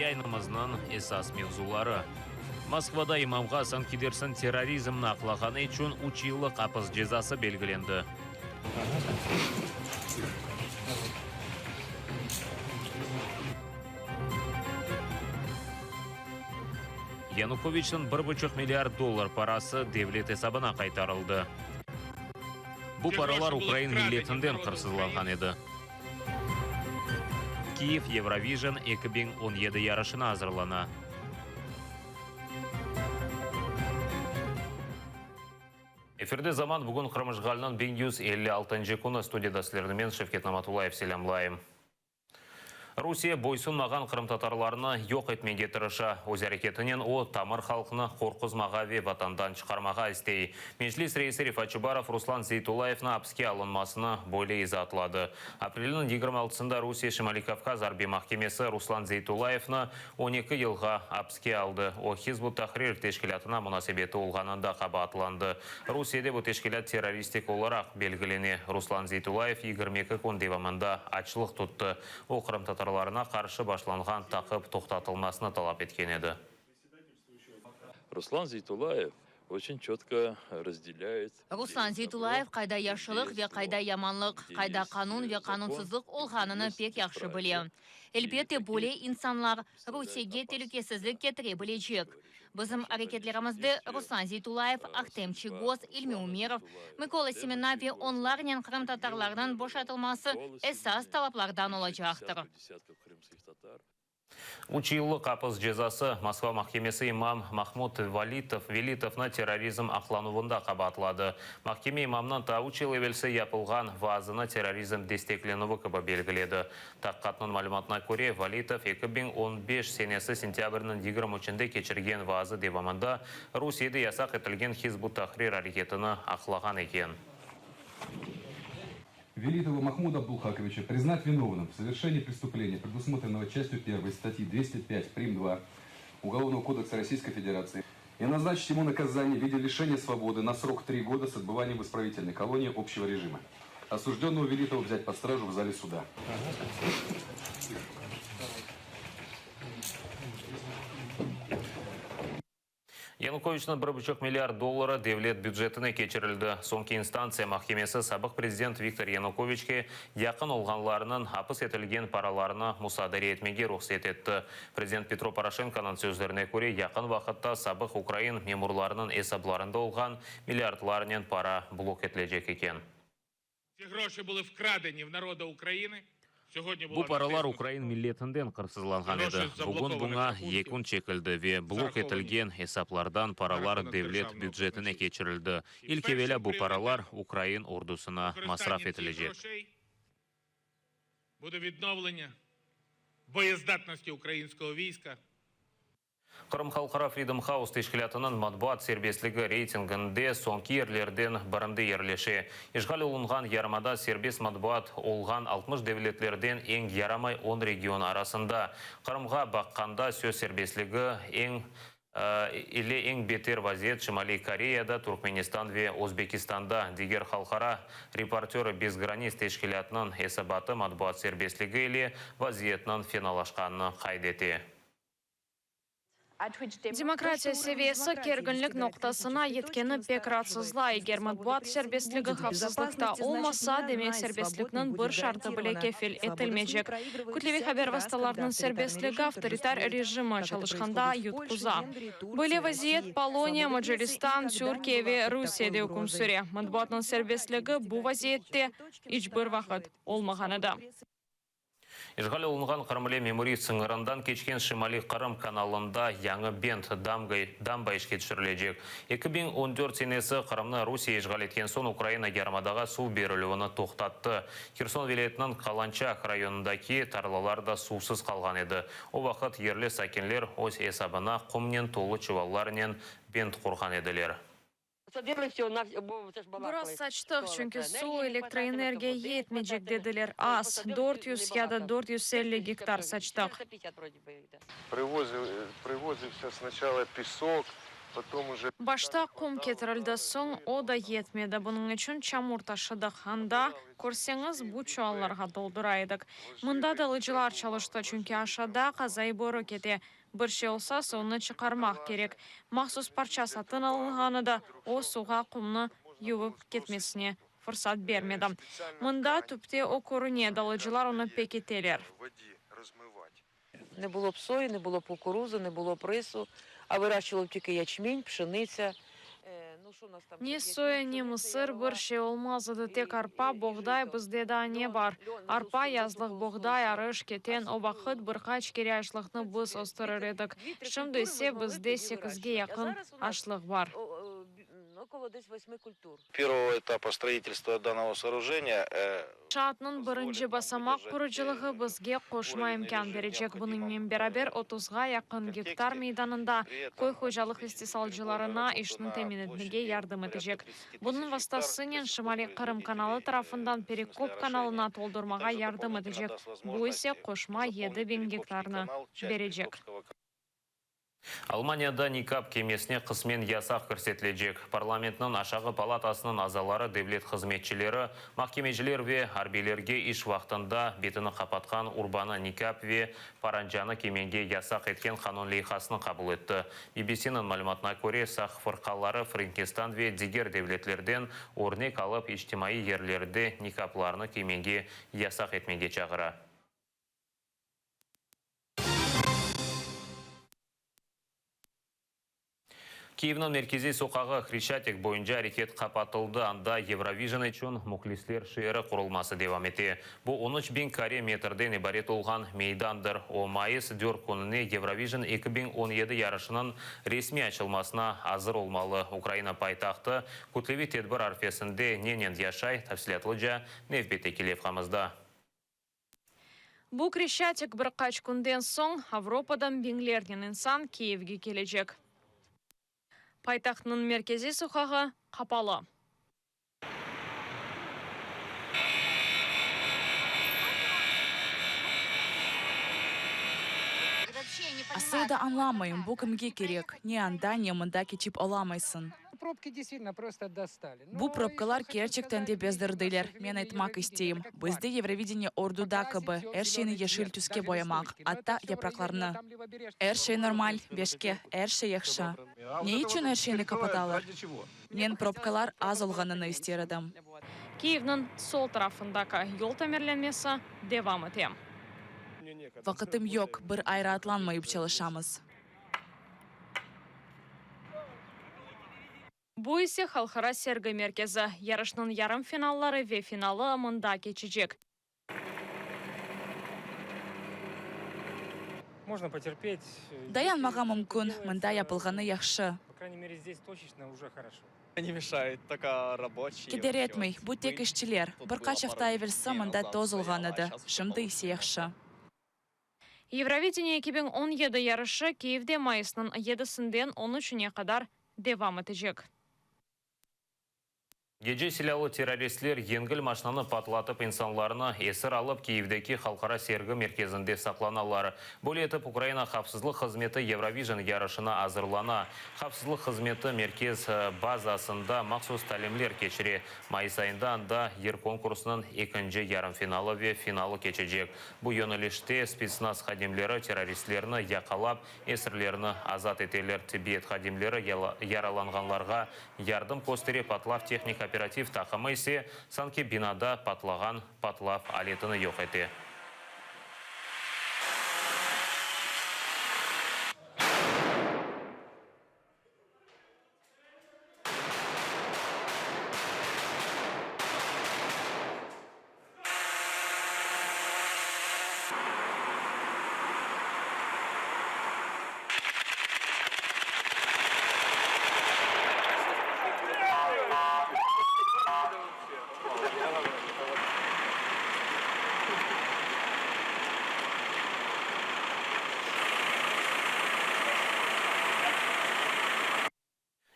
Яйнымызның esas mevzulari. Moskvada imamға Санкт-Петербургтің терроризмni aqlagani uchun 3 yillik hapis jazasi belgilandi. Yanukovichning 1,5 milliard dollar parası devlet hesabına qaytarıldı. Bu paralar Ukrayn milletinden qırsızlangan edi. Kiev Eurovision 2017 yarışına hazırlana. Эфирде заман бүгін Қырмыжғалынан Big News 56-й күні студияда сілердімен Шевкет Наматулаев селямлайым. Русия бойсунмаған Қырым татарларына йоқ етмеге тырыша. Өз әрекетінен о тамыр халқыны қорқызмаға ве ватандан шығармаға істей. Межлис рейсі Рифат Чубаров Руслан Зейтулаевна апске алынмасыны бойлы изатлады. Апрелінің 26-сында Русия Шимали Кавказ Арби Махкемесі Руслан Зейтулаевны 12 елға апске алды. О Хизбут Тахрир тешкілятына мұнасебеті олғанында қабатланды. Русияде бұл тешкілят террористик оларақ белгілене. Руслан Зейтулаев 22 күн девамында ачылық тұтты. О Қырым татарларына қаршы башланған тақып тоқтатылмасына талап еткен еді. Руслан Зейтулаев очень четко разделяет. Руслан Зейтулаев қайда яшылық ве қайда яманлық, қайда қанун ве қанунсызлық олғаныны пек яқшы біле. Әлбетте боле инсанлар Русияге телекесізлік кетіре білечек. Біздің әрекетлерімізді Руслан Зейтулаев, Ахтем Чигоз, Ильми Умеров, Микола Семенави онларнен Қырым татарлардан бошатылмасы esas талаплардан олачақтыр. 3 yıllık hapis cezası Moskva Mahkemesi imam Mahmud Velitовны terrorizm aqlanuvunda qabatladı. Mahkeme imamның ta 3 yıl evelse yapılған vazını terrorizm desteklenuvi kıba belgiledi. Taqqatның malumatına göre Velitov 2015 senesi sentyabrının 23-inde keçirgen vazı devamında Rusiyada yasak etilgen Hizbut Tahrir hareketini aqlagan eken. Велитова Махмуда Абдулхаковича признать виновным в совершении преступления, предусмотренного частью 1 статьи 205 прим. 2 Уголовного кодекса Российской Федерации, и назначить ему наказание в виде лишения свободы на срок 3 года с отбыванием в исправительной колонии общего режима. Осужденного Велитова взять под стражу в зале суда. Януковичның 1,5 миллиард доллары devlet бюджетіне кечірілді. Соңғы инстанция махкемесі сабық президент Виктор Януковичке яқын олғанларының хапыс етілген параларына мұсадари етмеге рұқсат етті. Президент Петро Порошенконың сөздеріне көре яқын вақытта сабық Украин мемурларының есабларында олған миллиардларынан пара блок етілежек екен. Ці гроші були вкрадені в народу України. Bu paralar Ukrayn milletinden qırsızlangan edi. Bugün buna yekun çekildi ve blok etilgen hesaplardan paralar devlet büdjetine geçirildi. İlk evvela bu paralar Ukrayn ordusuna masraf edilecek. Буде відновлення боєздатності українського війська. Қырым халқара Freedom House тешкілятының матбуат сербеслігі рейтингінде соңғы ерлерден бірінді ерлеше. Ешғал олынған ярмада сербес матбуат олған 60 девлетлерден ең ярамай 10 регион арасында. Қырымға баққанда сөз сербеслігі ең бетер вазиет Шимали Кореяда, Туркменистан ве Өзбекистанда. Дегер халқара репортеры без границ тешкілятының есабаты матбуат сербеслігі еле вазиетнің финалашқанны қайдеті. Демократия seviyesi kerginlik noktasına yetkeni pek rahatsızla. Eğer matbuat serbestliği hafızlıkta olmasa, demek serbestliğinin bir şartı bile kefil etilmeyecek. Kütlevi haber vasıtalarının serbestliği avtoritar rejimi çalışkanda yutkuza. Böyle vaziyet Polonya, Macaristan, Türkiye ve Rusya'da hüküm süre. Matbuatın serbestliği bu vaziyette hiçbir vakit olmaganıdır. Ешғал олынған Қырымле мемори сыңырындан кечкен Шимали Қырым каналында яңы бент дамба ішке түсірілежек. 2014 сенесі Қырымны Русия ешғал еткен сон Украина ярмадаға су берілуіні тоқтатты. Херсон велетінің Қаланчак районындаки тарлаларда сусыз қалған еді. О вақыт ерлі сакенлер өз есабына құмнен толы чувалларнен бент құрған еділер. Biraz saçtık çünkü su elektroenergiye yetmeyecek dediler. Az. 400 ya da 450 гектар saçtık. Привозився сначала пісок, Башта кум кетірілді соң, о да етмеді. Бұның үшін чамур ташыдық. Анда көрсеңіз бұ чуалларға долдырайдық. Мұнда да лыжылар çalışты, чүнки ашада қазай боры кете. Бір ше олса соны чықармақ керек. Мақсус парча сатын алынғаны да о суға құмны юып кетмесіне фырсат бермеді. Мұнда түпте о көріне лыжылар оны пекетелер. Не було б сої, не було б кукурузи, не було б рису, а вирощували б тільки ячмінь, пшениця. Не соя, не мысыр бір ше олмазыды, тек арпа, боғдай бізде да не бар. Арпа язлық боғдай арыш кетен обақыт бірқач кере ашлықны біз остырыр едік. Шымды есе бізде 8-ге яқын ашлық бар. Первого этапа строительства данного сооружения Шатның бірінші басамақ құрыжылығы бізге қошма имкан бережек. Бұныңмен берабер 30-ға яқын гектар мейданында қой қожалық истисалжыларына ішінің теменетіге ярдым етежек. Бұның вастасынен Шымали Қырым каналы тарафындан Перекоп каналына толдырмаға ярдым етежек. Бұл есе қошма 7.000 гектарны бережек. Алманияда никап кемесіне қысмен ясақ көрсетілежек. Парламентінің ашағы палатасының азалары девлет қызметшілері, махкемежілер ве арбелерге іш вақтында бетіні қапатқан урбаны никап ве паранжаны кеменге ясақ еткен қанун лейхасының қабыл етті. BBC-ның мәліметіне көре сақ фырқалары Франкистан ве дигер девлетлерден орнек алып иштимаи ерлерді никапларыны кеменге ясақ етмеге чағыра. Киевнің меркези соқағы Хрещатик бойынша әрекет қапатылды. Анда Евровижн үшін мұхлислер шиыры құрылмасы девам ете. Бұл 13.000 каре метрден ибарет олған мейдандыр. О майыс дөр күніне Евровижн 2017 ярышының ресми açılmasına азыр олмалы. Украина пайтақты Күтлеви тедбір арфесінде ненен яшай тәпсілетліжа невбете келев қамызда. Бұл Хрещатик бір қач күнден соң Авропадан беңлерден инсан Киевге кележек. Пайтақтың меркези соқағы қапалы. Асыда анламайым, бұл кімге керек. Не анда, не мында кечіп аламайсын. Бұл пробкалар керчектен де бездірділер. Мен айтмақ істейім. Бізде Евровидение ордуда кыбы. Әршейні ешіл түске боямақ. Атта япрақларны. Әршей нормаль, бешке, әршей яқша. Не үшін әршейні капаталар? Мен пробкалар аз олғаныны істердім. Киевнің сол тарафындағы yol тәмерленмесі девам етем. Вақытым yok, бір айра атланмайып çalışамыз. Бұл есе халқара сергі меркезі. Ярышның ярым финаллары ве финалы мұнда кечежек. Можно потерпеть. Dayanmağa мүмкін, мұнда yapılғаны яқшы. По крайней мере, здесь точечно уже хорошо. Не мешает, только рабочие. Кедер етмей, бұл тек ішчілер. Бір қач автай версі мұнда тоз олғаныды. Шымды есе яқшы. Евровидение 2017 ярышы Киевде майысының 7-сінден 13-не қадар девам етежек. Геже силялы террористлер енгіл машинаны патлатып инсанларына есір алып Киевдегі халқара сергі мерkezінде сақланалар. Бұл етіп Украина қапсызлық қызметі Евровижн ярышына азырлана. Қапсызлық қызметі меркез базасында мақсус тәлімлер кешіре. Майыс айында анда ер конкурсының 2-ші ярым финалы ве финалы кечежек. Бұл йөніліште спецназ қадемлері террористлеріні яқалап, есірлеріні азат етелер. Тибет қадемлері яраланғанларға ярдым костері патлав техника оператив тақымы есе санки бинада патлаған патлав алетіні йоқ еті.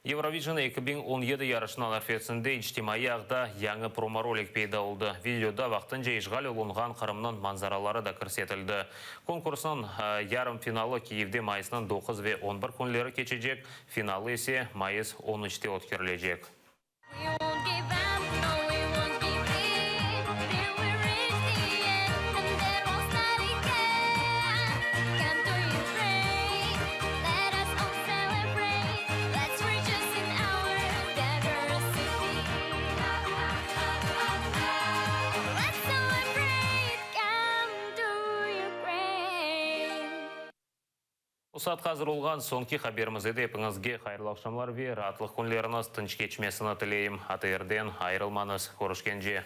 Eurovision 2017 ярышынан арфесінде іштимайы ағда яңы промо-ролик пейда oldu. Видеода вақтын жайышғал олынған қырымның манзаралары да көрсетілді. Конкурсның ярым финалы Киевде майысының 9 ve 11 күнлері кечecek, финалы есе майыс 13-те өткерілежек. Осат қазір олған сонки хаберімізді епіңізге қайырлы ақшамлар вер, атлық күнлеріңіз тынч кечмесіні тілейім. Атырден айрылманыз, көрішкенже.